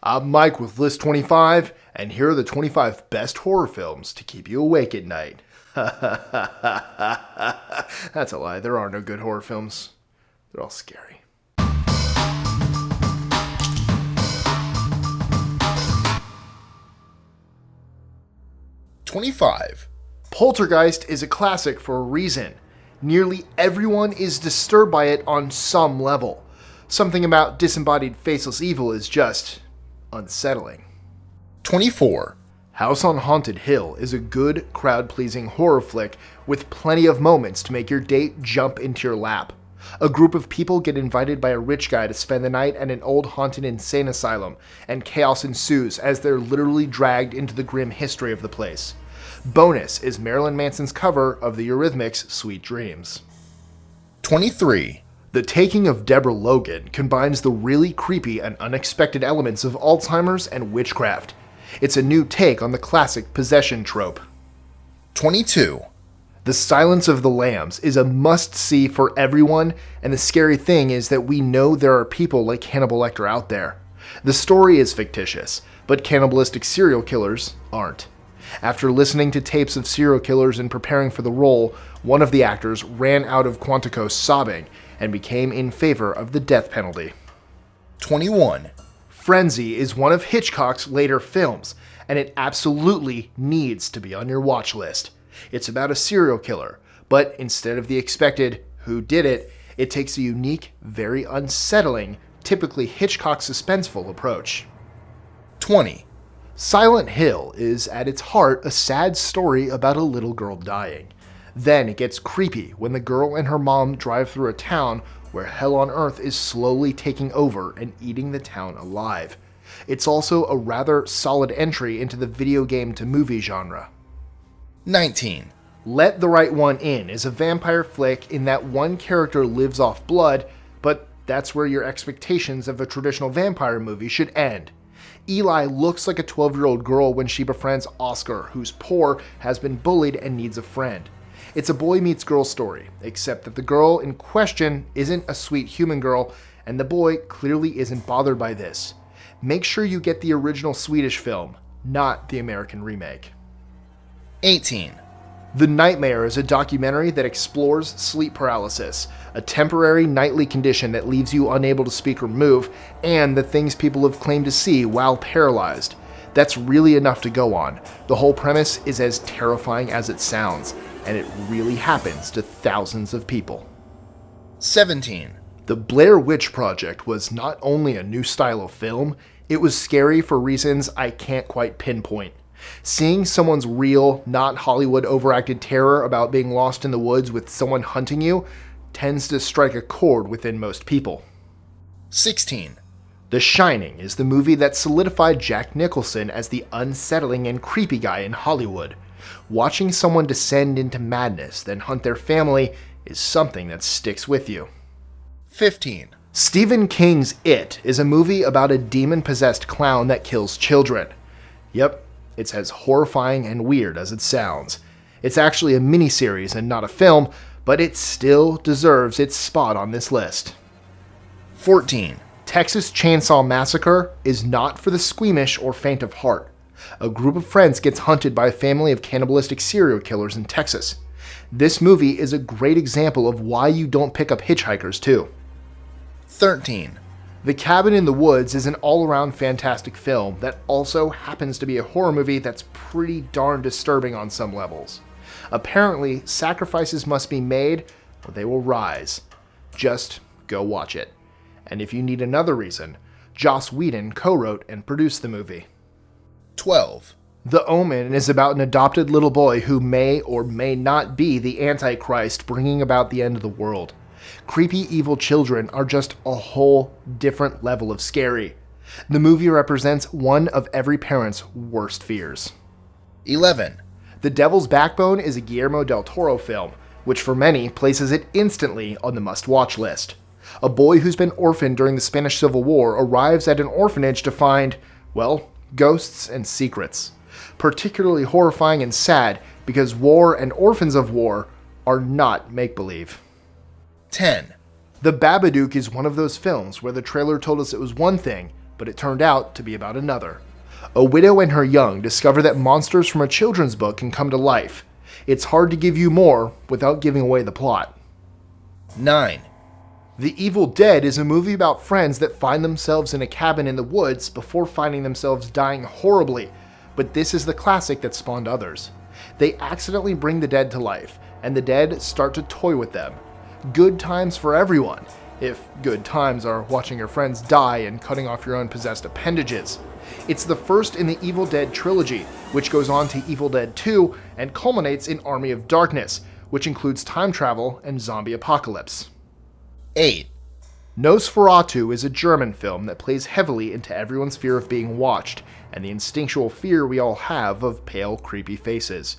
I'm Mike with List 25, and here are the 25 best horror films to keep you awake at night. That's a lie. There are no good horror films. They're all scary. #25. Poltergeist is a classic for a reason. Nearly everyone is disturbed by it on some level. Something about disembodied faceless evil is just unsettling. 24. House on Haunted Hill is a good, crowd-pleasing horror flick with plenty of moments to make your date jump into your lap. A group of people get invited by a rich guy to spend the night at an old haunted insane asylum, and chaos ensues as they're literally dragged into the grim history of the place. Bonus is Marilyn Manson's cover of the Eurythmics' Sweet Dreams. 23. The Taking of Deborah Logan combines the really creepy and unexpected elements of Alzheimer's and witchcraft. It's a new take on the classic possession trope. 22. The Silence of the Lambs is a must-see for everyone, and the scary thing is that we know there are people like Hannibal Lecter out there. The story is fictitious, but cannibalistic serial killers aren't. After listening to tapes of serial killers and preparing for the role, one of the actors ran out of Quantico sobbing and became in favor of the death penalty. 21. Frenzy is one of Hitchcock's later films, and it absolutely needs to be on your watch list. It's about a serial killer, but instead of the expected who did it, it takes a unique, very unsettling, typically Hitchcock suspenseful approach. 20. Silent Hill is at its heart a sad story about a little girl dying. Then it gets creepy when the girl and her mom drive through a town where hell on earth is slowly taking over and eating the town alive. It's also a rather solid entry into the video game to movie genre. 19. Let the Right One In is a vampire flick in that one character lives off blood, but that's where your expectations of a traditional vampire movie should end. Eli looks like a 12-year-old girl when she befriends Oscar, who's poor, has been bullied, and needs a friend. It's a boy meets girl story, except that the girl in question isn't a sweet human girl, and the boy clearly isn't bothered by this. Make sure you get the original Swedish film, not the American remake. 18. The Nightmare is a documentary that explores sleep paralysis, a temporary nightly condition that leaves you unable to speak or move, and the things people have claimed to see while paralyzed. That's really enough to go on. The whole premise is as terrifying as it sounds, and it really happens to thousands of people. 17. The Blair Witch Project was not only a new style of film, it was scary for reasons I can't quite pinpoint. Seeing someone's real, not Hollywood overacted terror about being lost in the woods with someone hunting you tends to strike a chord within most people. 16. The Shining is the movie that solidified Jack Nicholson as the unsettling and creepy guy in Hollywood. Watching someone descend into madness, then hunt their family, is something that sticks with you. 15. Stephen King's It is a movie about a demon-possessed clown that kills children. Yep, it's as horrifying and weird as it sounds. It's actually a miniseries and not a film, but it still deserves its spot on this list. 14. Texas Chainsaw Massacre is not for the squeamish or faint of heart. A group of friends gets hunted by a family of cannibalistic serial killers in Texas. This movie is a great example of why you don't pick up hitchhikers too. 13. The Cabin in the Woods is an all-around fantastic film that also happens to be a horror movie that's pretty darn disturbing on some levels. Apparently, sacrifices must be made or they will rise. Just go watch it. And if you need another reason, Joss Whedon co-wrote and produced the movie. 12. The Omen is about an adopted little boy who may or may not be the Antichrist bringing about the end of the world. Creepy evil children are just a whole different level of scary. The movie represents one of every parent's worst fears. 11. The Devil's Backbone is a Guillermo del Toro film, which for many places it instantly on the must-watch list. A boy who's been orphaned during the Spanish Civil War arrives at an orphanage to find, well, ghosts and secrets. Particularly horrifying and sad because war and orphans of war are not make-believe. 10. The Babadook is one of those films where the trailer told us it was one thing, but it turned out to be about another. A widow and her young discover that monsters from a children's book can come to life. It's hard to give you more without giving away the plot. 9. The Evil Dead is a movie about friends that find themselves in a cabin in the woods before finding themselves dying horribly, but this is the classic that spawned others. They accidentally bring the dead to life, and the dead start to toy with them. Good times for everyone, if good times are watching your friends die and cutting off your own possessed appendages. It's the first in the Evil Dead trilogy, which goes on to Evil Dead 2 and culminates in Army of Darkness, which includes time travel and zombie apocalypse. 8. NOSFERATU is a German film that plays heavily into everyone's fear of being watched, and the instinctual fear we all have of pale, creepy faces.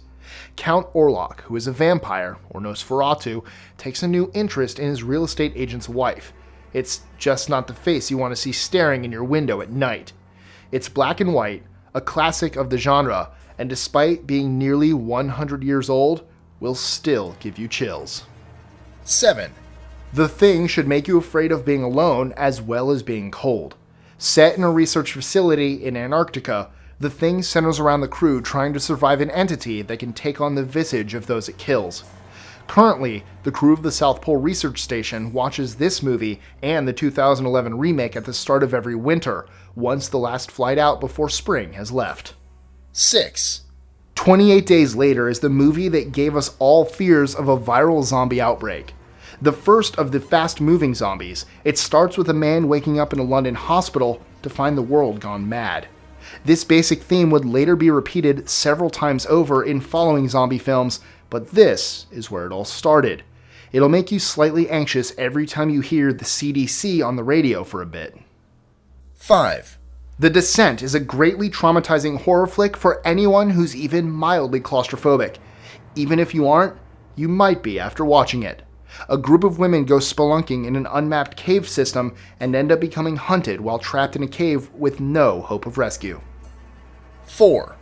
Count Orlok, who is a vampire, or Nosferatu, takes a new interest in his real estate agent's wife. It's just not the face you want to see staring in your window at night. It's black and white, a classic of the genre, and despite being nearly 100 years old, will still give you chills. 7. The Thing should make you afraid of being alone as well as being cold. Set in a research facility in Antarctica, The Thing centers around the crew trying to survive an entity that can take on the visage of those it kills. Currently, the crew of the South Pole Research Station watches this movie and the 2011 remake at the start of every winter, once the last flight out before spring has left. 6. 28 Days Later is the movie that gave us all fears of a viral zombie outbreak. The first of the fast-moving zombies, it starts with a man waking up in a London hospital to find the world gone mad. This basic theme would later be repeated several times over in following zombie films, but this is where it all started. It'll make you slightly anxious every time you hear the CDC on the radio for a bit. 5. The Descent is a greatly traumatizing horror flick for anyone who's even mildly claustrophobic. Even if you aren't, you might be after watching it. A group of women go spelunking in an unmapped cave system and end up becoming hunted while trapped in a cave with no hope of rescue. 4.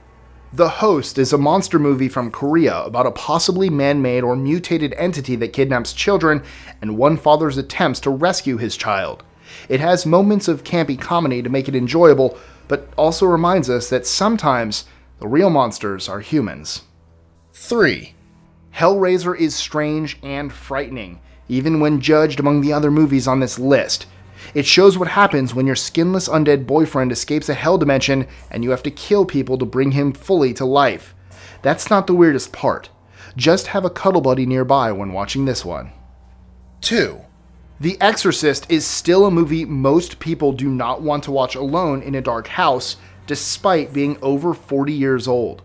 The Host is a monster movie from Korea about a possibly man-made or mutated entity that kidnaps children and one father's attempts to rescue his child. It has moments of campy comedy to make it enjoyable, but also reminds us that sometimes the real monsters are humans. 3. Hellraiser is strange and frightening, even when judged among the other movies on this list. It shows what happens when your skinless undead boyfriend escapes a hell dimension and you have to kill people to bring him fully to life. That's not the weirdest part. Just have a cuddle buddy nearby when watching this one. 2. The Exorcist is still a movie most people do not want to watch alone in a dark house, despite being over 40 years old.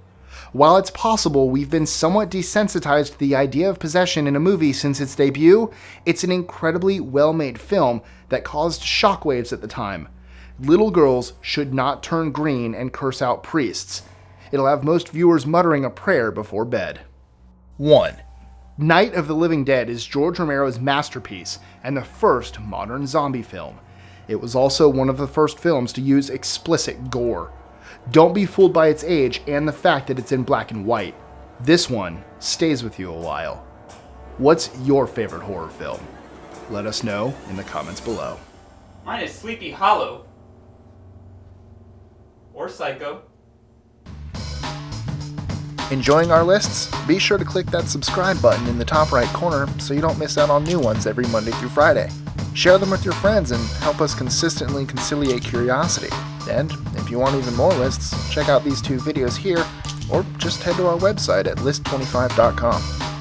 While it's possible we've been somewhat desensitized to the idea of possession in a movie since its debut, it's an incredibly well-made film that caused shockwaves at the time. Little girls should not turn green and curse out priests. It'll have most viewers muttering a prayer before bed. 1. Night of the Living Dead is George Romero's masterpiece and the first modern zombie film. It was also one of the first films to use explicit gore. Don't be fooled by its age and the fact that it's in black and white. This one stays with you a while. What's your favorite horror film? Let us know in the comments below. Mine is Sleepy Hollow. Or Psycho. Enjoying our lists? Be sure to click that subscribe button in the top right corner so you don't miss out on new ones every Monday through Friday. Share them with your friends and help us consistently conciliate curiosity. And if you want even more lists, check out these two videos here, or just head to our website at list25.com.